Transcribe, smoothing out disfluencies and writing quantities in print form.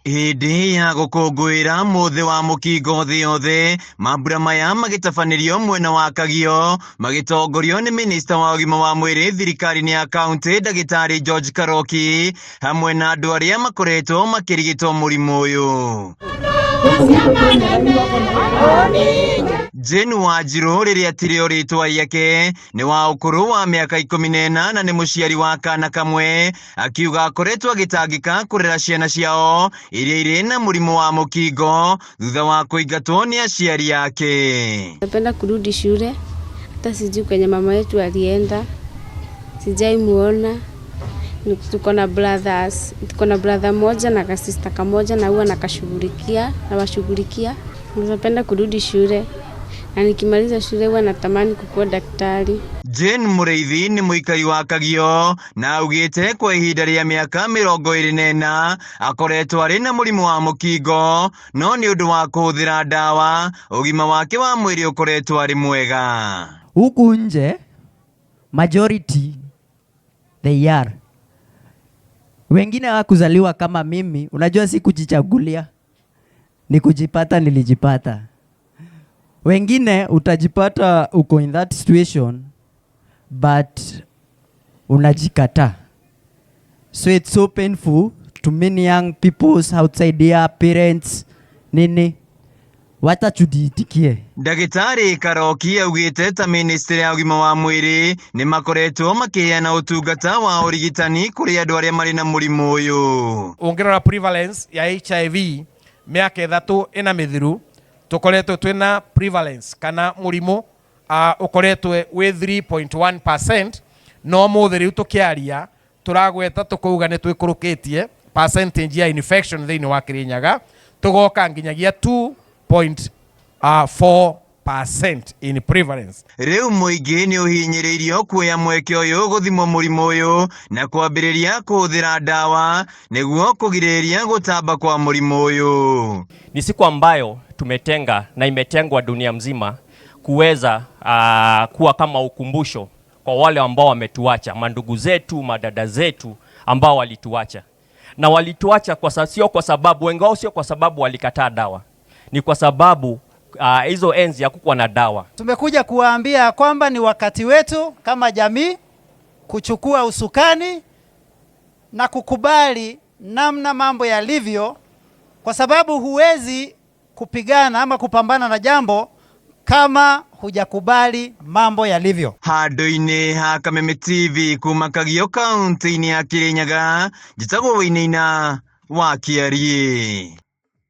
Hĩndĩ ya gũkũngũĩra mũthĩ wa mũkingo thĩ yothe, mambura maya magĩtabanĩrio mwena wa Kagio, magĩtongorio nĩ Minista wa ũgima wa mwĩrĩ thirikari-inĩ ya kaunti Ndagĩtarĩ George Karoki, hamwe na andũ arĩa makoretwo makĩrigitwo mũrimũ ũyũ. Jane Wanjiru rĩrĩa tirĩo rĩtwa yake nĩ wa ũkũrũ wa mĩaka 14 na nĩ mũciari wa kana kamwe, akiuga akoretwo agĩtangĩka kũrera ciana ciao iria irĩ na mũrimũ wa mũkingo thutha wa kũingatwo nĩ aciari yake. Napenda kurudi shule, hata sijui kwenye mama yetu alienda, sijaimuona. Tuko na brothers, tuko na brother moja na kasista kamoja na huwa nawashughulikia. Napenda kurudi shule na nikimaliza shule huwa natamani kukuwa daktari. Jane Mũrĩithi nĩ mũikari wa Kagio na augĩte kwa ihinda rĩa mĩaka 24 akoretwo arĩ na mũrimũ wa mũkingo, no nĩ ũndũ wa kũhũthĩra ndawa ũgima wake wa mwĩrĩ ũkoretwo arĩ mwega. Huku nje majority they are. Wengine hawakuzaliwa kama mimi, unajua si kujichagulia, ni kujipata, nilijipata. Wengine utajipata uko in that situation but unajikata. So it's so painful to many young people outside their parents nini wata tudiitikie. Ndagĩtarĩ Karoki augĩte ta Ministry ya ũgima wa mwĩrĩ nĩ makoretwo makĩheana ũtungata wa ũrigitani kũrĩ andũ arĩa marĩ na mũrimũ ũyũ. Ũngĩrora prevalence ya HIV mĩaka 3 ĩna mĩthiru, tukoretwo twina prevalence kana mũrimũ ukoretwo we 3.1%, no mũthĩ rĩu tukiaria turagweta tukuga nĩ twĩkũrũkĩtie percentage ya infection thĩinĩ wa Kirinyaga, tugoka nginyagia 2.4% in prevalence. Rĩu mũingĩ nĩ ũhinyĩrĩirio kuoya mweke ũyũ gũthimwo mũrimũ ũyũ na kwambĩrĩria kũhũthĩra ndawa nĩguo kũgirĩrĩria gũtamba kwa mũrimũ ũyũ. Ni siku ambayo tumetenga na imetengwa dunia mzima kuweza kuwa kama ukumbusho kwa wale ambao wametuacha, mandugu zetu, madada zetu ambao walituacha. Na walituacha sio kwa sababu wengao, sio kwa sababu walikataa dawa, ni kwa sababu hizo enzi hakukuwa na dawa. Tumekuja kuwaambia kwamba ni wakati wetu kama jamii kuchukua usukani na kukubali namna mambo yalivyo, kwa sababu huwezi kupigana ama kupambana na jambo kama hujakubali mambo yalivyo. Handũ-inĩ ha Kameme TV kuma Kagio kaunti-inĩ ya Kirinyaga, njĩtagwo Wĩinaina wa AKIARIA.